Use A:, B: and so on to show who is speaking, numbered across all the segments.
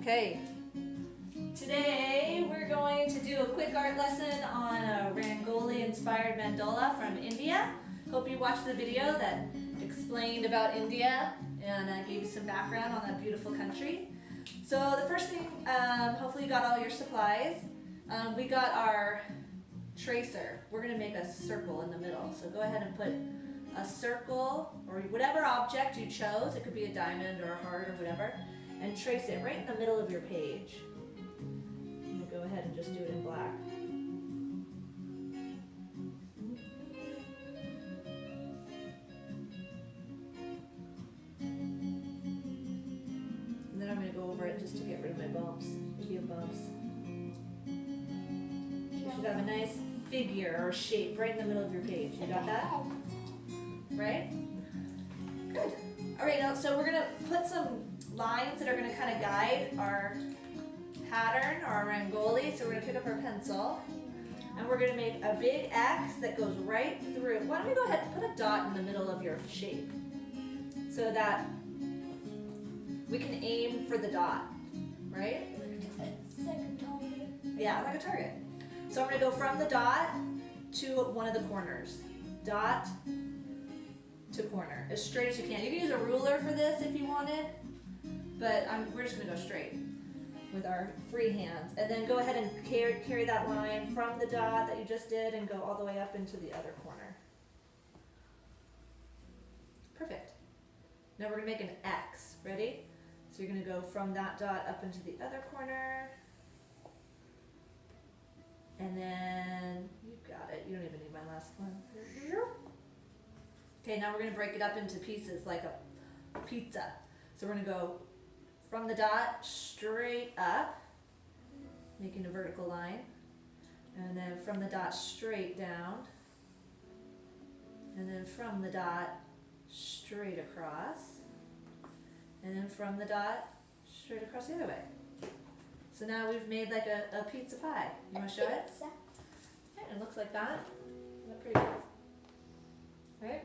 A: Okay, today we're going to do a quick art lesson on a Rangoli inspired mandola from India. Hope you watched the video that explained about India and gave you some background on that beautiful country. So the first thing, hopefully you got all your supplies. We got our tracer. We're going to make a circle in the middle. So go ahead and put a circle or whatever object you chose. It could be a diamond or a heart or whatever. And trace it right in the middle of your page. I'm going to go ahead and just do it in black. And then I'm going to go over it just to get rid of my bumps. If you have bumps. You should have a nice figure or shape right in the middle of your page. You got that? Right? Good. Alright, now so we're going to put some lines that are going to kind of guide our pattern or our Rangoli. So we're going to pick up our pencil and we're going to make a big X that goes right through. Why don't we go ahead and put a dot in the middle of your shape so that we can aim for the dot, right?
B: It's like a target.
A: Yeah, like a target. So I'm going to go from the dot to one of the corners. Dot to corner, as straight as you can. You can use a ruler for this if you wanted, but we're just going to go straight with our free hands. And then go ahead and carry that line from the dot that you just did and go all the way up into the other corner. Perfect. Now we're going to make an X. Ready? So you're going to go from that dot up into the other corner. And then, you got it. You don't even need my last one. Okay, now we're going to break it up into pieces like a pizza. So we're going to go from the dot straight up, making a vertical line. And then from the dot straight down. And then from the dot straight across. And then from the dot straight across the other way. So now we've made like a pizza pie. You want to show it? Yeah, it looks like that. Isn't that pretty good? Right?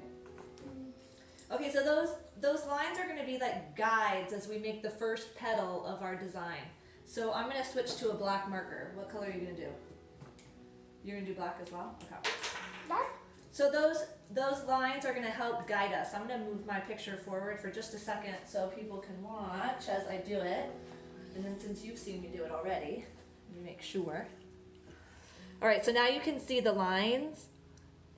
A: Okay, so those lines are going to be like guides as we make the first petal of our design. So I'm going to switch to a black marker. What color are you going to do? You're going to do black as well? Okay.
B: Black?
A: So those lines are going to help guide us. I'm going to move my picture forward for just a second so people can watch as I do it. And then since you've seen me do it already, let me make sure. All right, so now you can see the lines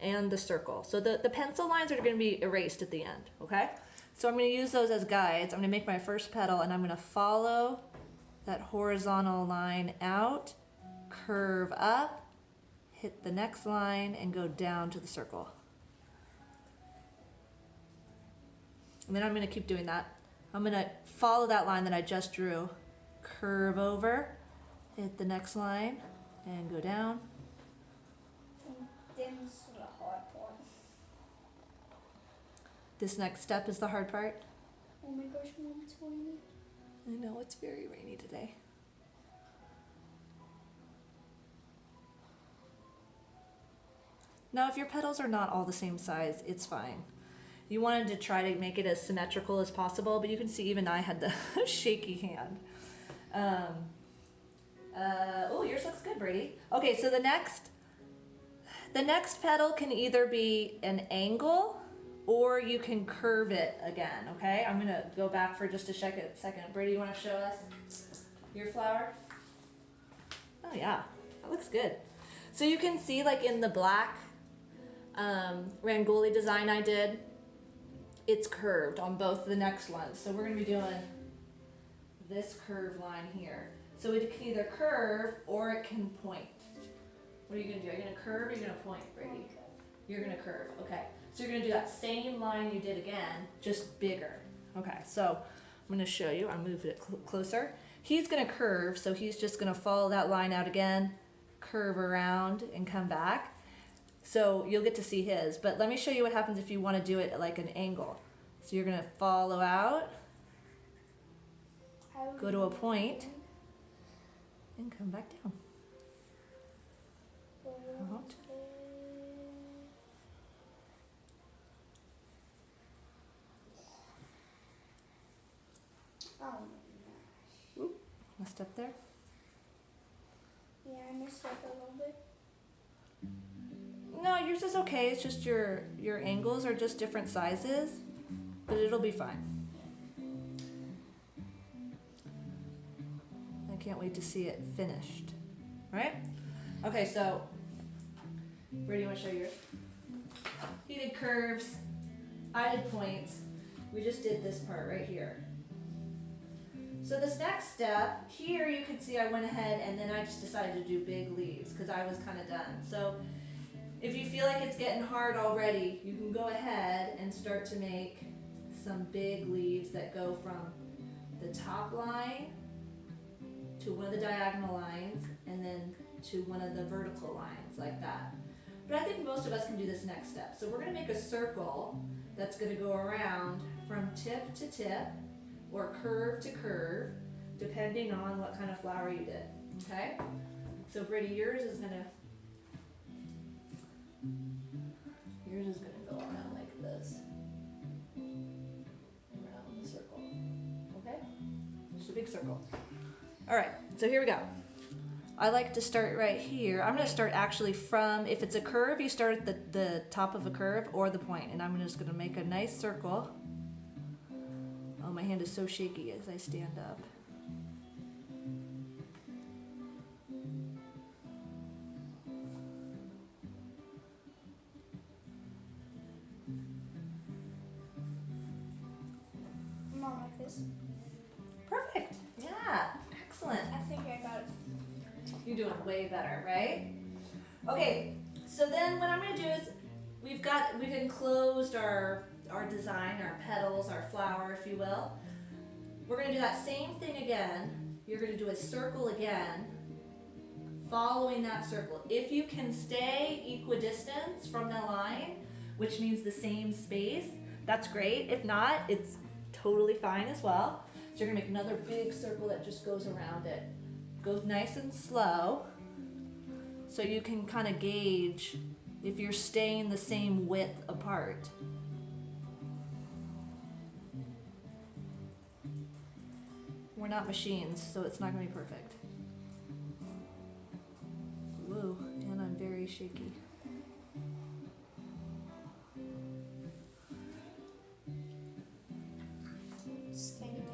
A: and the circle. So the pencil lines are going to be erased at the end, okay? So I'm going to use those as guides. I'm going to make my first petal and I'm going to follow that horizontal line out, curve up, hit the next line, and go down to the circle. And then I'm going to keep doing that. I'm going to follow that line that I just drew, curve over, hit the next line, and go down.
B: Then this is the hard part.
A: This next step is the hard part.
B: Oh my gosh, Mom, it's raining.
A: I know, it's very rainy today. Now, if your petals are not all the same size, it's fine. You wanted to try to make it as symmetrical as possible, but you can see even I had the shaky hand. Oh, yours looks good, Brady. Okay, so the next petal can either be an angle or you can curve it again, okay? I'm gonna go back for just a second. Brady, you wanna show us your flower? Oh yeah, that looks good. So you can see like in the black Rangoli design I did, it's curved on both the next ones. So we're gonna be doing this curved line here. So it can either curve or it can point. What are you gonna do? Are you gonna curve or are you gonna point, Brady? You're gonna curve, okay. So you're gonna do that same line you did again, just bigger. Okay, so I'm gonna show you. I'll move it closer. He's gonna curve, so he's just gonna follow that line out again, curve around and come back. So you'll get to see his, but let me show you what happens if you wanna do it at like an angle. So you're gonna follow out, go to a point, and come back down. Out.
B: Oh my gosh.
A: Messed up there?
B: Yeah, I messed up a little bit.
A: No, yours is okay. It's just your angles are just different sizes, but it'll be fine. I can't wait to see it finished. Right? Okay, so where do you want to show yours? He did curves. I did points. We just did this part right here. So this next step, here you can see I went ahead and then I just decided to do big leaves because I was kind of done. So if you feel like it's getting hard already, you can go ahead and start to make some big leaves that go from the top line to one of the diagonal lines and then to one of the vertical lines like that. But I think most of us can do this next step. So we're going to make a circle that's going to go around from tip to tip or curve to curve, depending on what kind of flower you did. Okay? So Brittany, yours is going to go around like this. Around the circle. Okay? Just a big circle. Alright, so here we go. I like to start right here. I'm going to start actually from, if it's a curve, you start at the top of a curve or the point. And I'm just going to make a nice circle. Oh, my hand is so shaky as I stand up.
B: Not like this.
A: Perfect. Yeah, excellent.
B: I think I got it.
A: You're doing way better, right? Okay, so then what I'm going to do is we've enclosed our design, our petals, our flower, if you will. We're going to do that same thing again. You're going to do a circle again, following that circle. If you can stay equidistant from the line, which means the same space, that's great. If not, it's totally fine as well. So you're going to make another big circle that just goes around it. Go nice and slow so you can kind of gauge if you're staying the same width apart. We're not machines, so it's not going to be perfect. Whoa, and I'm very shaky.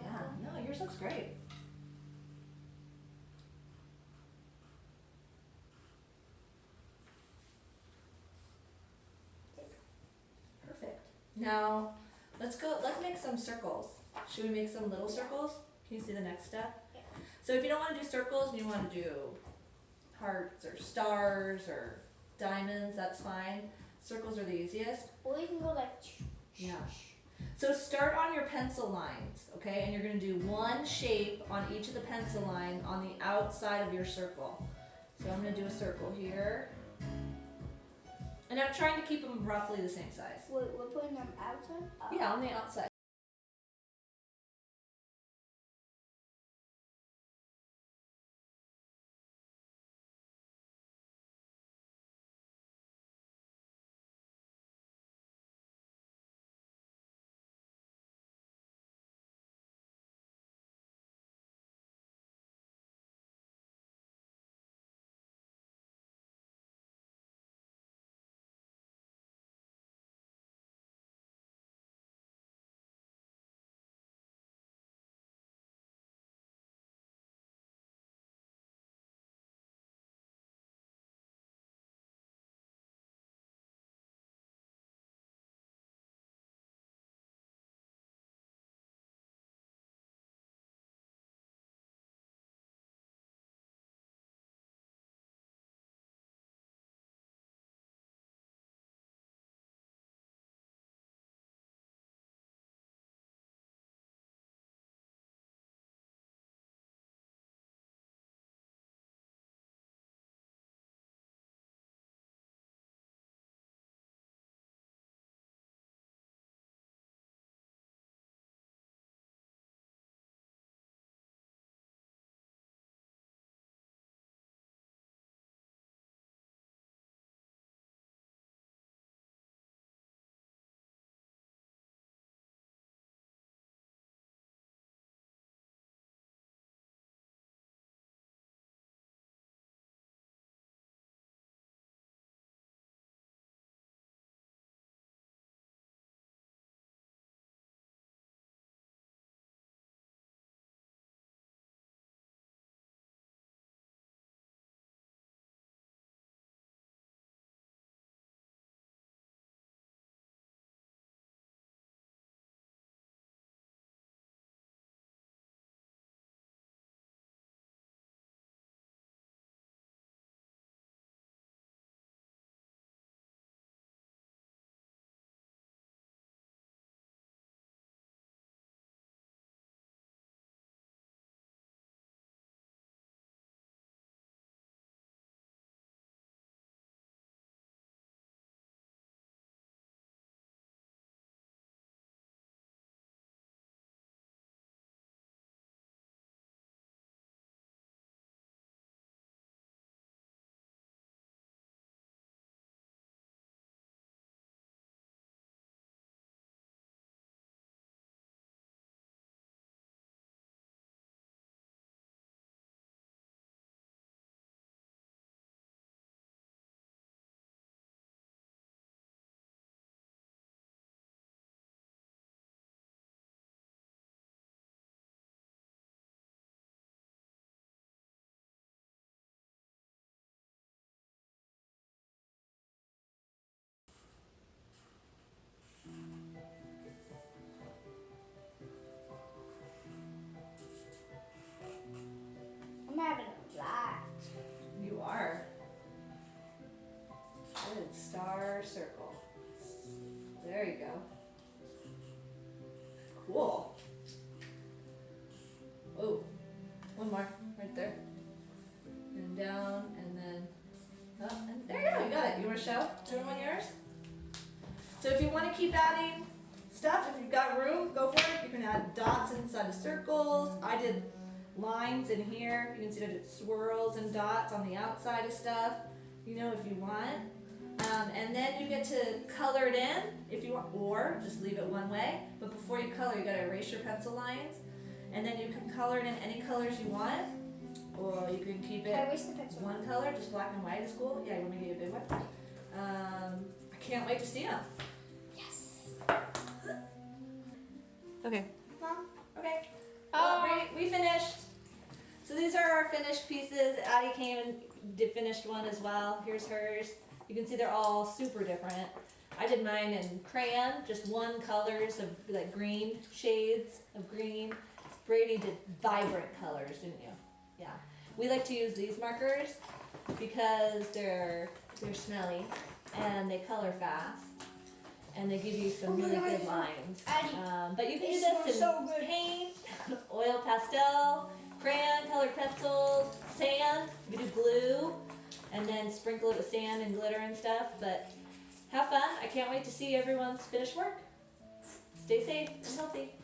A: Yeah, no, yours looks great. Perfect. Now, let's make some circles. Should we make some little circles? Can you see the next step?
B: Yeah.
A: So if you don't want to do circles and you want to do hearts or stars or diamonds, that's fine. Circles are the easiest.
B: Or you can go like.
A: Yeah. So start on your pencil lines, okay? And you're going to do one shape on each of the pencil line on the outside of your circle. So I'm going to do a circle here. And I'm trying to keep them roughly the same size.
B: Wait, we're putting them outside?
A: Yeah, on the outside. Cool. Oh, one more right there. And down, and then up, and there you go. You got it. You want to show everyone yours? So if you want to keep adding stuff, if you've got room, go for it. You can add dots inside of circles. I did lines in here. You can see that it swirls and dots on the outside of stuff, you know, if you want. And then you get to color it in if you want, or just leave it one way. But before you color, you gotta erase your pencil lines. And then you can color it in any colors you want, or you can keep it
B: Can I erase the pencil?
A: one color, just black and white is cool. Yeah, you want me to get you a big one? I can't wait to see them.
B: Yes.
A: Okay.
B: Mom?
A: Okay. Well, we finished. So these are our finished pieces. Addie came and did finished one as well. Here's hers. You can see they're all super different. I did mine in crayon, just one colors of like green, shades of green. Brady did vibrant colors, didn't you? Yeah. We like to use these markers because they're smelly and they color fast and they give you some really good lines. But you can do this in paint, oil pastel, crayon, colored pencils, sand. You can do glue and then sprinkle it with sand and glitter and stuff. But have fun. I can't wait to see everyone's finished work. Stay safe and healthy.